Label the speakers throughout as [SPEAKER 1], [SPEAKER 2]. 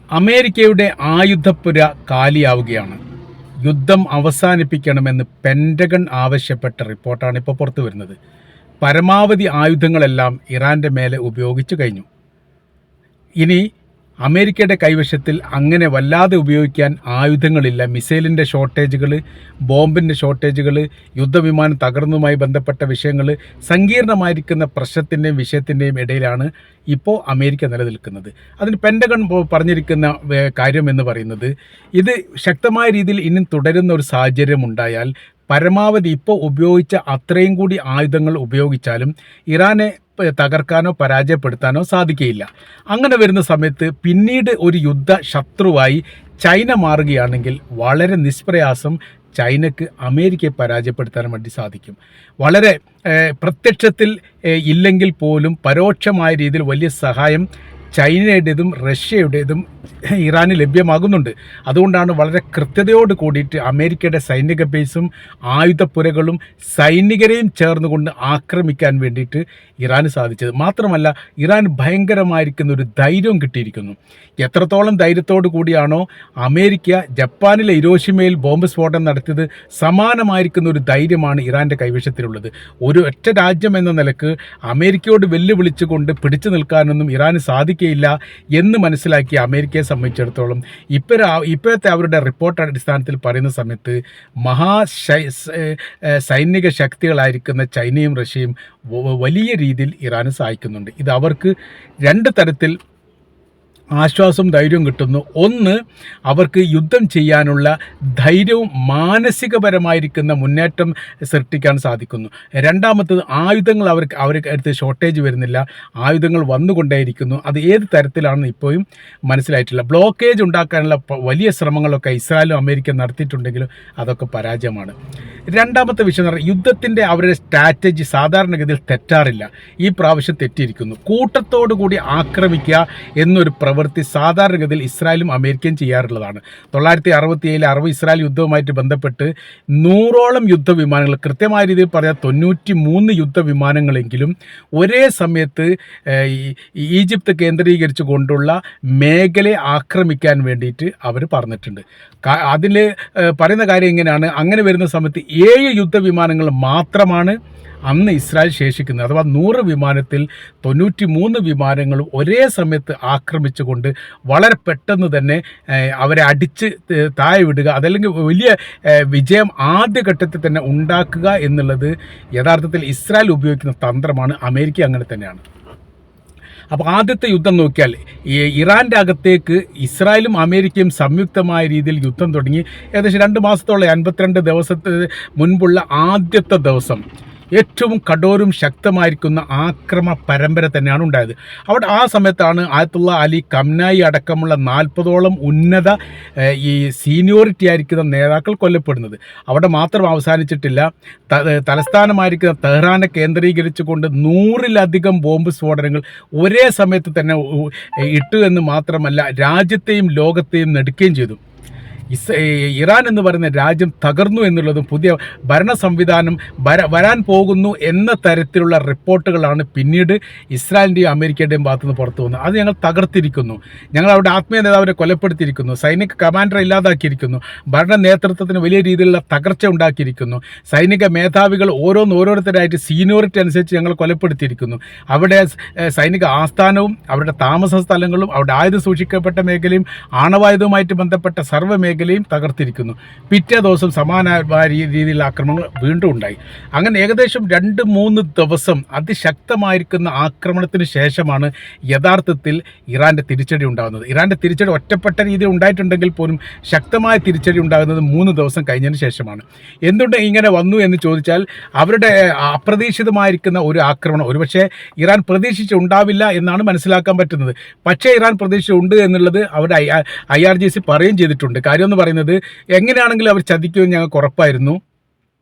[SPEAKER 1] അമേരിക്കയുടെ ആയുധപ്പുര കാലിയാവുകയാണ്. യുദ്ധം അവസാനിപ്പിക്കണമെന്ന് പെൻറ്റഗൺ ആവശ്യപ്പെട്ട റിപ്പോർട്ടാണ് ഇപ്പോൾ പുറത്തു വരുന്നത്. പരമാവധി ആയുധങ്ങളെല്ലാം ഇറാൻ്റെ മേലെ ഉപയോഗിച്ചു കഴിഞ്ഞു. ഇനി അമേരിക്കയുടെ കൈവശത്തിൽ അങ്ങനെ വല്ലാതെ ഉപയോഗിക്കാൻ ആയുധങ്ങളില്ല. മിസൈലിൻ്റെ ഷോർട്ടേജുകൾ, ബോംബിൻ്റെ ഷോർട്ടേജുകൾ, യുദ്ധവിമാനം തകർന്നതുമായി ബന്ധപ്പെട്ട വിഷയങ്ങൾ, സങ്കീർണമായിരിക്കുന്ന പ്രശ്നത്തിൻ്റെയും വിഷയത്തിൻ്റെയും ഇടയിലാണ് ഇപ്പോൾ അമേരിക്ക നിലനിൽക്കുന്നത്. അതിന് പെൻറ്റഗൺ പറഞ്ഞിരിക്കുന്ന കാര്യം എന്ന് പറയുന്നത്, ഇത് ശക്തമായ രീതിയിൽ ഇനിയും തുടരുന്ന ഒരു സാഹചര്യം ഉണ്ടായാൽ പരമാവധി ഇപ്പോൾ ഉപയോഗിച്ച അത്രയും കൂടി ആയുധങ്ങൾ ഉപയോഗിച്ചാലും ഇറാനെ തകർക്കാനോ പരാജയപ്പെടുത്താനോ സാധിക്കുകയില്ല. അങ്ങനെ വരുന്ന സമയത്ത് പിന്നീട് ഒരു യുദ്ധ ശത്രുവായി ചൈന മാറുകയാണെങ്കിൽ വളരെ നിഷ്പ്രയാസം ചൈനക്ക് അമേരിക്കയെ പരാജയപ്പെടുത്താൻ വേണ്ടി സാധിക്കും. വളരെ പ്രത്യക്ഷത്തിൽ ഇല്ലെങ്കിൽ പോലും പരോക്ഷമായ രീതിയിൽ വലിയ സഹായം ചൈനയുടേതും റഷ്യയുടേതും ഇറാന് ലഭ്യമാകുന്നുണ്ട്. അതുകൊണ്ടാണ് വളരെ കൃത്യതയോട് കൂടിയിട്ട് അമേരിക്കയുടെ സൈനിക ബേസും ആയുധപ്പുരകളും സൈനികരെയും ചേർന്നുകൊണ്ട് ആക്രമിക്കാൻ വേണ്ടിയിട്ട് ഇറാന് സാധിച്ചത്. മാത്രമല്ല, ഇറാൻ ഭയങ്കരമായിരിക്കുന്ന ഒരു ധൈര്യവും കിട്ടിയിരിക്കുന്നു. എത്രത്തോളം ധൈര്യത്തോടു കൂടിയാണോ അമേരിക്ക ജപ്പാനിലെ ഹിരോഷിമയിൽ ബോംബ് സ്ഫോടനം നടത്തിയത്, സമാനമായിരിക്കുന്ന ഒരു ധൈര്യമാണ് ഇറാൻ്റെ കൈവശത്തിലുള്ളത്. ഒരു ഒറ്റ രാജ്യം എന്ന നിലക്ക് അമേരിക്കയോട് വെല്ലുവിളിച്ചുകൊണ്ട് പിടിച്ചു നിൽക്കാനൊന്നും ഇറാന് സാധിക്കില്ല എന്ന് മനസ്സിലാക്കിയ അമേരിക്കയെ സംബന്ധിച്ചിടത്തോളം ഇപ്പോഴത്തെ അവരുടെ റിപ്പോർട്ട് അടിസ്ഥാനത്തിൽ പറയുന്ന സമയത്ത് സൈനിക ശക്തികളായിരിക്കുന്ന ചൈനയും റഷ്യയും വലിയ രീതിയിൽ ഇറാനെ സഹായിക്കുന്നുണ്ട്. ഇത് അവർക്ക് രണ്ട് തരത്തിൽ ആശ്വാസവും ധൈര്യവും കിട്ടുന്നു. ഒന്ന്, അവർക്ക് യുദ്ധം ചെയ്യാനുള്ള ധൈര്യവും മാനസികപരമായിരിക്കുന്ന മുന്നേറ്റം സൃഷ്ടിക്കാൻ സാധിക്കുന്നു. രണ്ടാമത്തത്, ആയുധങ്ങൾ അവർക്ക് അടുത്ത് ഷോർട്ടേജ് വരുന്നില്ല, ആയുധങ്ങൾ വന്നുകൊണ്ടേയിരിക്കുന്നു. അത് ഏത് തരത്തിലാണെന്ന് ഇപ്പോഴും മനസ്സിലായിട്ടില്ല. ബ്ലോക്കേജ് ഉണ്ടാക്കാനുള്ള വലിയ ശ്രമങ്ങളൊക്കെ ഇസ്രായേലും അമേരിക്ക നടത്തിയിട്ടുണ്ടെങ്കിലും അതൊക്കെ പരാജയമാണ്. രണ്ടാമത്തെ വിഷയം എന്ന് പറഞ്ഞാൽ, യുദ്ധത്തിൻ്റെ അവരുടെ സ്ട്രാറ്റജി സാധാരണഗതിയിൽ തെറ്റാറില്ല. ഈ പ്രാവശ്യം തെറ്റിയിരിക്കുന്നു. കൂട്ടത്തോടു കൂടി ആക്രമിക്കുക എന്നൊരു പ്രവൃത്തി സാധാരണഗതിയിൽ ഇസ്രായേലും അമേരിക്കയും ചെയ്യാറുള്ളതാണ്. 1967 അറബ് ഇസ്രായേൽ യുദ്ധവുമായിട്ട് ബന്ധപ്പെട്ട് 100ഓളം യുദ്ധവിമാനങ്ങൾ, കൃത്യമായ രീതിയിൽ പറയാം 93 യുദ്ധവിമാനങ്ങളെങ്കിലും ഒരേ സമയത്ത് ഈജിപ്ത് കേന്ദ്രീകരിച്ചു കൊണ്ടുള്ള മേഖലയെ ആക്രമിക്കാൻ വേണ്ടിയിട്ട് അവർ പറഞ്ഞിട്ടുണ്ട്. അതിൽ പറയുന്ന കാര്യം ഇങ്ങനെയാണ്, അങ്ങനെ വരുന്ന സമയത്ത് 7 യുദ്ധവിമാനങ്ങൾ മാത്രമാണ് അന്ന് ഇസ്രായേൽ ശേഷിക്കുന്നത്. അഥവാ 100 വിമാനത്തിൽ 93 വിമാനങ്ങളും ഒരേ സമയത്ത് ആക്രമിച്ചുകൊണ്ട് വളരെ പെട്ടെന്ന് തന്നെ അവരെ അടിച്ച് താഴെ വിടുക, അതല്ലെങ്കിൽ വലിയ വിജയം ആദ്യഘട്ടത്തിൽ തന്നെ ഉണ്ടാക്കുക എന്നുള്ളത് യഥാർത്ഥത്തിൽ ഇസ്രായേൽ ഉപയോഗിക്കുന്ന തന്ത്രമാണ്. അമേരിക്ക അങ്ങനെ തന്നെയാണ്. അപ്പോൾ ആദ്യത്തെ യുദ്ധം നോക്കിയാൽ ഇറാൻ്റെ അകത്തേക്ക് ഇസ്രായേലും അമേരിക്കയും സംയുക്തമായ രീതിയിൽ യുദ്ധം തുടങ്ങി ഏകദേശം 2 മാസത്തോളം 52 ദിവസത്തിന് മുൻപുള്ള ആദ്യത്തെ ദിവസം ഏറ്റവും കഠോരവും ശക്തമായിരിക്കുന്ന ആക്രമണ പരമ്പര തന്നെയാണ് ഉണ്ടായത്. അവിടെ ആ സമയത്താണ് ആയത്തുള്ള അലി ഖംനായി അടക്കമുള്ള 40ഓളം ഉന്നത ഈ സീനിയോറിറ്റി ആയിരിക്കുന്ന നേതാക്കൾ കൊല്ലപ്പെടുന്നത്. അവിടെ മാത്രം അവസാനിച്ചിട്ടില്ല. തലസ്ഥാനമായിരിക്കുന്ന തെഹ്റാനെ കേന്ദ്രീകരിച്ചുകൊണ്ട് 100-ലധികം ബോംബ് സ്ഫോടനങ്ങൾ ഒരേ സമയത്ത് തന്നെ ഇട്ടു എന്ന് മാത്രമല്ല, രാജ്യത്തെയും ലോകത്തെയും നടുക്കുകയും ചെയ്തു. ഇറാൻ എന്ന് പറയുന്ന രാജ്യം തകർന്നു എന്നുള്ളതും പുതിയ ഭരണ സംവിധാനം വരാൻ പോകുന്നു എന്ന തരത്തിലുള്ള റിപ്പോർട്ടുകളാണ് പിന്നീട് ഇസ്രായേലിൻ്റെയും അമേരിക്കയുടെയും ഭാഗത്തുനിന്ന് പുറത്തു വന്നത്. അത് ഞങ്ങൾ തകർത്തിരിക്കുന്നു, ഞങ്ങൾ അവിടെ ആത്മീയ നേതാവിനെ കൊലപ്പെടുത്തിയിരിക്കുന്നു, സൈനിക കമാൻഡറെ ഇല്ലാതാക്കിയിരിക്കുന്നു, ഭരണ നേതൃത്വത്തിന് വലിയ രീതിയിലുള്ള തകർച്ച ഉണ്ടാക്കിയിരിക്കുന്നു, സൈനിക മേധാവികൾ ഓരോരുത്തരായിട്ട് സീനിയോറിറ്റി അനുസരിച്ച് ഞങ്ങൾ കൊലപ്പെടുത്തിയിരിക്കുന്നു, അവിടെ സൈനിക ആസ്ഥാനവും അവരുടെ താമസ സ്ഥലങ്ങളും അവരുടെ ആയുധം സൂക്ഷിക്കപ്പെട്ട മേഖലയും ആണവായുധവുമായിട്ട് ബന്ധപ്പെട്ട സർവ്വ മേഖലയും തകർത്തിരിക്കുന്നു. പിറ്റേ ദിവസം സമാനമായ രീതിയിലുള്ള ആക്രമണങ്ങൾ വീണ്ടും ഉണ്ടായി. അങ്ങനെ ഏകദേശം 2-3 ദിവസം അതിശക്തമായിരിക്കുന്ന ആക്രമണത്തിന് ശേഷമാണ് യഥാർത്ഥത്തിൽ ഇറാൻ്റെ തിരിച്ചടി ഉണ്ടാകുന്നത്. ഇറാൻ്റെ തിരിച്ചടി ഒറ്റപ്പെട്ട രീതിയിൽ ഉണ്ടായിട്ടുണ്ടെങ്കിൽ പോലും ശക്തമായ തിരിച്ചടി ഉണ്ടാകുന്നത് 3 ദിവസം കഴിഞ്ഞതിന് ശേഷമാണ്. എന്തുകൊണ്ട് ഇങ്ങനെ വന്നു എന്ന് ചോദിച്ചാൽ, അവരുടെ അപ്രതീക്ഷിതമായിരിക്കുന്ന ഒരു ആക്രമണം ഒരുപക്ഷെ ഇറാൻ പ്രതീക്ഷിച്ചുണ്ടാവില്ല എന്നാണ് മനസ്സിലാക്കാൻ പറ്റുന്നത്. പക്ഷേ ഇറാൻ പ്രതീക്ഷിച്ചുണ്ട് എന്നുള്ളത് അവരുടെ IRGC പറയുകയും ചെയ്തിട്ടുണ്ട്. കാര്യം എന്ന് പറയുന്നത്, എങ്ങനെയാണെങ്കിലും അവർ ചതിക്കുമെന്ന് ഞങ്ങൾക്ക് ഉറപ്പായിരുന്നു.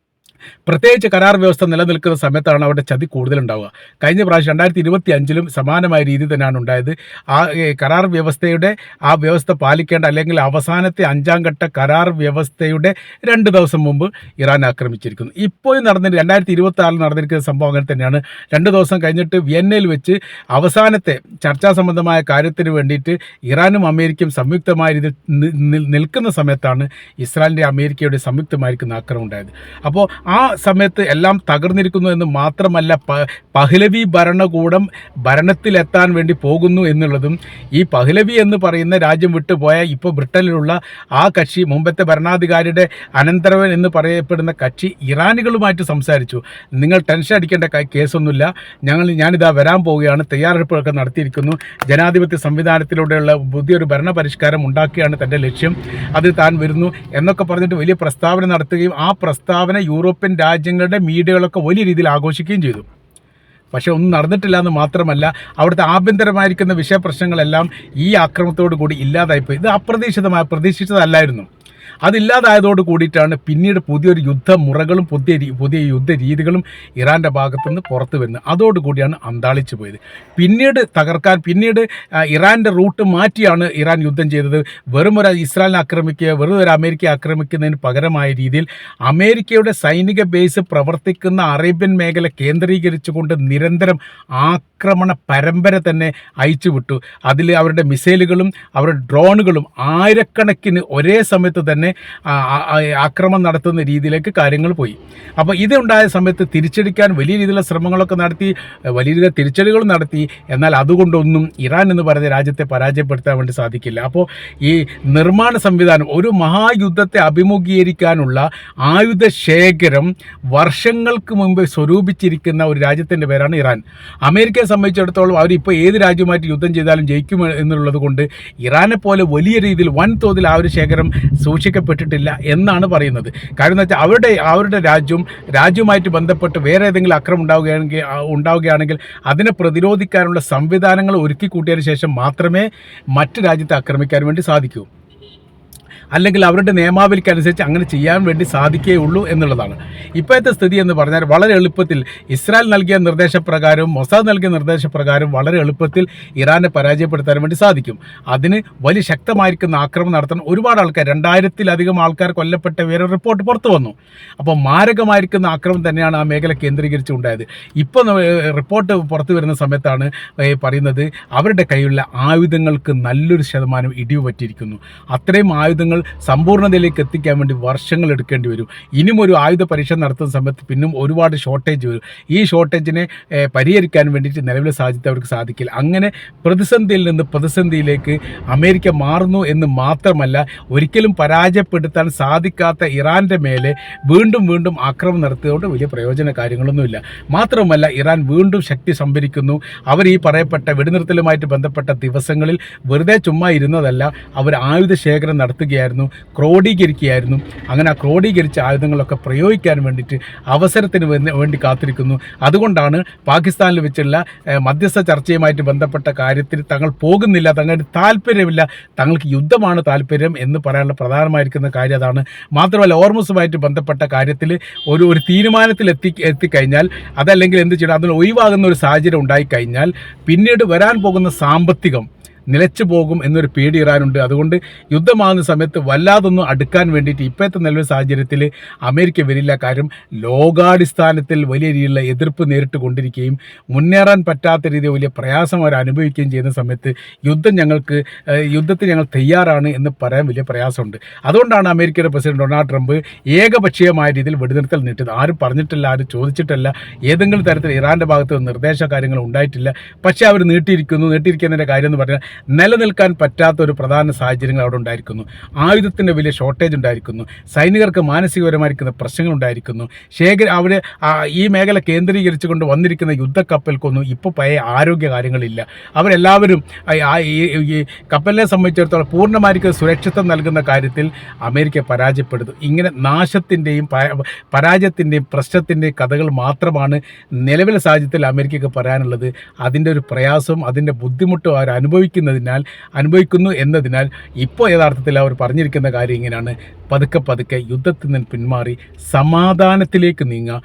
[SPEAKER 1] പ്രത്യേകിച്ച് കരാർ വ്യവസ്ഥ നിലനിൽക്കുന്ന സമയത്താണ് അവരുടെ ചതി കൂടുതലുണ്ടാവുക. കഴിഞ്ഞ പ്രാവശ്യം 2025 സമാനമായ രീതി തന്നെയാണ് ഉണ്ടായത്. ആ കരാർ വ്യവസ്ഥയുടെ ആ വ്യവസ്ഥ പാലിക്കേണ്ട, അല്ലെങ്കിൽ അവസാനത്തെ 5ാം ഘട്ട കരാർ വ്യവസ്ഥയുടെ 2 ദിവസം മുമ്പ് ഇറാൻ ആക്രമിച്ചിരിക്കുന്നു. ഇപ്പോൾ 2026 നടന്നിരിക്കുന്ന സംഭവം അങ്ങനെ തന്നെയാണ്. 2 ദിവസം കഴിഞ്ഞിട്ട് വിയന്നയിൽ വെച്ച് അവസാനത്തെ ചർച്ചാ സംബന്ധമായ കാര്യത്തിന് വേണ്ടിയിട്ട് ഇറാനും അമേരിക്കയും സംയുക്തമായ രീതിയിൽ നിൽക്കുന്ന സമയത്താണ് ഇസ്രായേലിൻ്റെ അമേരിക്കയുടെ സംയുക്തമായിരിക്കുന്ന ആക്രമണം ഉണ്ടായത്. അപ്പോൾ ആ സമയത്ത് എല്ലാം തകർന്നിരിക്കുന്നു എന്ന് മാത്രമല്ല, പഹ്ലവി ഭരണകൂടം ഭരണത്തിലെത്താൻ വേണ്ടി പോകുന്നു എന്നുള്ളതും, ഈ പഹ്ലവി എന്ന് പറയുന്ന രാജ്യം വിട്ടുപോയ ഇപ്പോൾ ബ്രിട്ടനിലുള്ള ആ കക്ഷി, മുമ്പത്തെ ഭരണാധികാരിയുടെ അനന്തരവൻ എന്ന് പറയപ്പെടുന്ന കക്ഷി ഇറാനികളുമായിട്ട് സംസാരിച്ചു. നിങ്ങൾ ടെൻഷൻ അടിക്കേണ്ട കേസൊന്നുമില്ല, ഞാനിതാ വരാൻ പോവുകയാണ്, തയ്യാറെടുപ്പുകളൊക്കെ നടത്തിയിരിക്കുന്നു, ജനാധിപത്യ സംവിധാനത്തിലൂടെയുള്ള പുതിയൊരു ഭരണ പരിഷ്കാരം ഉണ്ടാക്കുകയാണ് തൻ്റെ ലക്ഷ്യം, അത് താൻ വരുന്നു എന്നൊക്കെ പറഞ്ഞിട്ട് വലിയ പ്രസ്താവന നടത്തുകയും ആ പ്രസ്താവന യൂറോപ്യൻ രാജ്യങ്ങളുടെ മീഡിയകളൊക്കെ വലിയ രീതിയിൽ ആഘോഷിക്കുകയും ചെയ്തു. പക്ഷേ ഒന്നും നടന്നിട്ടില്ല എന്ന് മാത്രമല്ല, അവിടുത്തെ ആഭ്യന്തരമായിരിക്കുന്ന വിഷയപ്രശ്നങ്ങളെല്ലാം ഈ ആക്രമണത്തോടു കൂടി ഇല്ലാതായിപ്പോയി. ഇത് പ്രതീക്ഷിച്ചതല്ലായിരുന്നു. അതില്ലാതായതോട് കൂടിയിട്ടാണ് പിന്നീട് പുതിയൊരു യുദ്ധമുറകളും പുതിയ യുദ്ധ രീതികളും ഇറാൻ്റെ ഭാഗത്തുനിന്ന് പുറത്തു വരുന്നത്. അതോടുകൂടിയാണ് അന്താളിച്ചു പോയത്. പിന്നീട് ഇറാൻ്റെ റൂട്ട് മാറ്റിയാണ് ഇറാൻ യുദ്ധം ചെയ്തത്. വെറും ഒരു ഇസ്രായേലിനെ ആക്രമിക്കുക, വെറും ഒരു അമേരിക്കയെ ആക്രമിക്കുന്നതിന് പകരമായ രീതിയിൽ അമേരിക്കയുടെ സൈനിക ബേസ് പ്രവർത്തിക്കുന്ന അറേബ്യൻ മേഖല കേന്ദ്രീകരിച്ചുകൊണ്ട് നിരന്തരം ആക്രമണ പരമ്പര തന്നെ അയച്ചുവിട്ടു. അതിൽ അവരുടെ മിസൈലുകളും അവരുടെ ഡ്രോണുകളും ആയിരക്കണക്കിന് ഒരേ സമയത്ത് തന്നെ ആക്രമണം നടത്തുന്ന രീതിയിലേക്ക് കാര്യങ്ങൾ പോയി. അപ്പോൾ ഇതുണ്ടായ സമയത്ത് തിരിച്ചടിക്കാൻ വലിയ രീതിയിലുള്ള ശ്രമങ്ങളൊക്കെ നടത്തി, വലിയ രീതിയിലുള്ള തിരിച്ചടികളും നടത്തി. എന്നാൽ അതുകൊണ്ടൊന്നും ഇറാൻ എന്ന് പറയുന്ന രാജ്യത്തെ പരാജയപ്പെടുത്താൻ വേണ്ടി സാധിക്കില്ല. അപ്പോൾ ഈ നിർമ്മാണ സംവിധാനം, ഒരു മഹായുദ്ധത്തെ അഭിമുഖീകരിക്കാനുള്ള ആയുധ ശേഖരം വർഷങ്ങൾക്ക് മുമ്പ് സ്വരൂപിച്ചിരിക്കുന്ന ഒരു രാജ്യത്തിൻ്റെ പേരാണ് ഇറാൻ. അമേരിക്കയെ സംബന്ധിച്ചിടത്തോളം അവരിപ്പോൾ ഏത് രാജ്യവുമായിട്ട് യുദ്ധം ചെയ്താലും ജയിക്കും എന്നുള്ളത് കൊണ്ട് ഇറാനെ പോലെ വലിയ രീതിയിൽ വൻതോതിൽ ആ ഒരു ശേഖരം സൂക്ഷിക്കപ്പെട്ടിട്ടില്ല എന്നാണ് പറയുന്നത്. കാര്യം എന്ന് വെച്ചാൽ അവരുടെ രാജ്യവുമായിട്ട് ബന്ധപ്പെട്ട് വേറെ ഏതെങ്കിലും ആക്രമണം ഉണ്ടാവുകയാണെങ്കിൽ അതിനെ പ്രതിരോധിക്കാനുള്ള സംവിധാനങ്ങൾ ഒരുക്കി കൂട്ടിയതിന് ശേഷം മാത്രമേ മറ്റ് രാജ്യത്തെ ആക്രമിക്കാൻ വേണ്ടി സാധിക്കൂ. അല്ലെങ്കിൽ അവരുടെ നിയമാവലിക്കനുസരിച്ച് അങ്ങനെ ചെയ്യാൻ വേണ്ടി സാധിക്കുകയുള്ളൂ എന്നുള്ളതാണ്. ഇപ്പോഴത്തെ സ്ഥിതി എന്ന് പറഞ്ഞാൽ വളരെ എളുപ്പത്തിൽ ഇസ്രായേൽ നൽകിയ നിർദ്ദേശപ്രകാരവും മൊസാദ് നൽകിയ നിർദ്ദേശപ്രകാരം വളരെ എളുപ്പത്തിൽ ഇറാനെ പരാജയപ്പെടുത്താൻ വേണ്ടി സാധിക്കും. അതിന് വലിയ ശക്തമായിരിക്കുന്ന ആക്രമണം നടത്താൻ ഒരുപാട് ആൾക്കാർ, 2000-ലധികം ആൾക്കാർ കൊല്ലപ്പെട്ട വേറെ റിപ്പോർട്ട് പുറത്തു വന്നു. അപ്പോൾ മാരകമായിരിക്കുന്ന ആക്രമണം തന്നെയാണ് ആ മേഖല കേന്ദ്രീകരിച്ചുണ്ടായത്. ഇപ്പോൾ റിപ്പോർട്ട് പുറത്തു വരുന്ന സമയത്താണ് പറയുന്നത് അവരുടെ കയ്യിലുള്ള ആയുധങ്ങൾക്ക് നല്ലൊരു ശതമാനം ഇടിവ് പറ്റിയിരിക്കുന്നു. അത്രയും ആയുധങ്ങൾ സമ്പൂർണ്ണതയിലേക്ക് എത്തിക്കാൻ വേണ്ടി വർഷങ്ങൾ എടുക്കേണ്ടി വരും. ഇനിയും ഒരു ആയുധ പരീക്ഷ നടത്തുന്ന സമയത്ത് പിന്നും ഒരുപാട് ഷോർട്ടേജ് വരും. ഈ ഷോർട്ടേജിനെ പരിഹരിക്കാൻ വേണ്ടിയിട്ട് നിലവിലെ സാഹചര്യത്തിൽ അവർക്ക് സാധിക്കില്ല. അങ്ങനെ പ്രതിസന്ധിയിൽ നിന്ന് പ്രതിസന്ധിയിലേക്ക് അമേരിക്ക മാറുന്നു എന്ന് മാത്രമല്ല, ഒരിക്കലും പരാജയപ്പെടുത്താൻ സാധിക്കാത്ത ഇറാൻ്റെ മേലെ വീണ്ടും ആക്രമണം നടത്തിയതുകൊണ്ട് വലിയ പ്രയോജന കാര്യങ്ങളൊന്നുമില്ല. മാത്രമല്ല, ഇറാൻ വീണ്ടും ശക്തി സംഭരിക്കുന്നു. അവർ ഈ പറയപ്പെട്ട വെടിനിർത്തലുമായിട്ട് ബന്ധപ്പെട്ട ദിവസങ്ങളിൽ വെറുതെ ചുമ്മാ ഇരുന്നതല്ല, അവർ ആയുധ ശേഖരം നടത്തുകയായിരുന്നു, ക്രോഡീകരിക്കുകയായിരുന്നു. അങ്ങനെ ആ ക്രോഡീകരിച്ച ആയുധങ്ങളൊക്കെ പ്രയോഗിക്കാൻ വേണ്ടിയിട്ട് അവസരത്തിന് വേണ്ടി കാത്തിരിക്കുന്നു. അതുകൊണ്ടാണ് പാകിസ്ഥാനിൽ വെച്ചുള്ള മധ്യസ്ഥ ചർച്ചയുമായിട്ട് ബന്ധപ്പെട്ട കാര്യത്തിൽ തങ്ങൾ പോകുന്നില്ല, തങ്ങൾക്ക് താല്പര്യമില്ല, തങ്ങൾക്ക് യുദ്ധമാണ് താല്പര്യം എന്ന് പറയാനുള്ള പ്രധാനമായിരിക്കുന്ന കാര്യം അതാണ്. മാത്രമല്ല, ഹോർമുസുമായിട്ട് ബന്ധപ്പെട്ട കാര്യത്തിൽ ഒരു തീരുമാനത്തിൽ എത്തിക്കഴിഞ്ഞാൽ, അതല്ലെങ്കിൽ എന്ത് ചെയ്യണം, അതിൽ ഒഴിവാകുന്ന ഒരു സാഹചര്യം ഉണ്ടായിക്കഴിഞ്ഞാൽ പിന്നീട് വരാൻ പോകുന്ന സാമ്പത്തികം നിലച്ചു പോകും എന്നൊരു പേടി ഇറാനുണ്ട്. അതുകൊണ്ട് യുദ്ധമാകുന്ന സമയത്ത് വല്ലാതൊന്നും അടുക്കാൻ വേണ്ടിയിട്ട് ഇപ്പോഴത്തെ നിലവിലെ സാഹചര്യത്തിൽ അമേരിക്ക വരില്ല. കാര്യം ലോകാടിസ്ഥാനത്തിൽ വലിയ രീതിയിലുള്ള എതിർപ്പ് നേരിട്ട് കൊണ്ടിരിക്കുകയും മുന്നേറാൻ പറ്റാത്ത രീതിയിൽ വലിയ പ്രയാസം അവർ അനുഭവിക്കുകയും ചെയ്യുന്ന സമയത്ത് യുദ്ധത്തിന് ഞങ്ങൾ തയ്യാറാണ് എന്ന് പറയാൻ വലിയ പ്രയാസമുണ്ട്. അതുകൊണ്ടാണ് അമേരിക്കയുടെ പ്രസിഡന്റ് ഡൊണാൾഡ് ട്രംപ് ഏകപക്ഷീയമായ രീതിയിൽ വെടിനിർത്തൽ നീട്ടിയത്. ആരും പറഞ്ഞിട്ടില്ല, ആരും ചോദിച്ചിട്ടില്ല, ഏതെങ്കിലും തരത്തിൽ ഇറാൻ്റെ ഭാഗത്ത് നിർദ്ദേശ കാര്യങ്ങൾ ഉണ്ടായിട്ടില്ല. പക്ഷേ അവർ നീട്ടിയിരിക്കുന്നതിൻ്റെ കാര്യം എന്ന് പറഞ്ഞാൽ നിലനിൽക്കാൻ പറ്റാത്ത ഒരു പ്രധാന സാഹചര്യങ്ങൾ അവിടെ ഉണ്ടായിരിക്കുന്നു. ആയുധത്തിൻ്റെ വലിയ ഷോർട്ടേജ് ഉണ്ടായിരിക്കുന്നു. സൈനികർക്ക് മാനസികപരമായിരിക്കുന്ന പ്രശ്നങ്ങൾ ഉണ്ടായിരിക്കുന്നു. അവിടെ ഈ മേഖല കേന്ദ്രീകരിച്ചുകൊണ്ട് വന്നിരിക്കുന്ന യുദ്ധക്കപ്പൽക്കൊന്നും ഇപ്പോൾ പഴയ ആരോഗ്യ കാര്യങ്ങളില്ല. അവരെല്ലാവരും ഈ കപ്പലിനെ സംബന്ധിച്ചിടത്തോളം പൂർണ്ണമായിരിക്കുന്ന സുരക്ഷിതത്വം നൽകുന്ന കാര്യത്തിൽ അമേരിക്ക പരാജയപ്പെടുന്നു. ഇങ്ങനെ നാശത്തിൻ്റെയും പരാജയത്തിൻ്റെയും പ്രശ്നത്തിൻ്റെയും കഥകൾ മാത്രമാണ് നിലവിലെ സാഹചര്യത്തിൽ അമേരിക്കയ്ക്ക് പറയാനുള്ളത്. അതിൻ്റെ ഒരു പ്രയാസവും അതിൻ്റെ ബുദ്ധിമുട്ടും അവർ അനുഭവിക്കുന്ന അനുഭവിക്കുന്നു എന്നതിനാൽ ഇപ്പോൾ യഥാർത്ഥത്തിൽ അവർ പറഞ്ഞിരിക്കുന്ന കാര്യം ഇങ്ങനെയാണ്: പതുക്കെ പതുക്കെ യുദ്ധത്തിൽ നിന്ന് പിന്മാറി സമാധാനത്തിലേക്ക് നീങ്ങുക.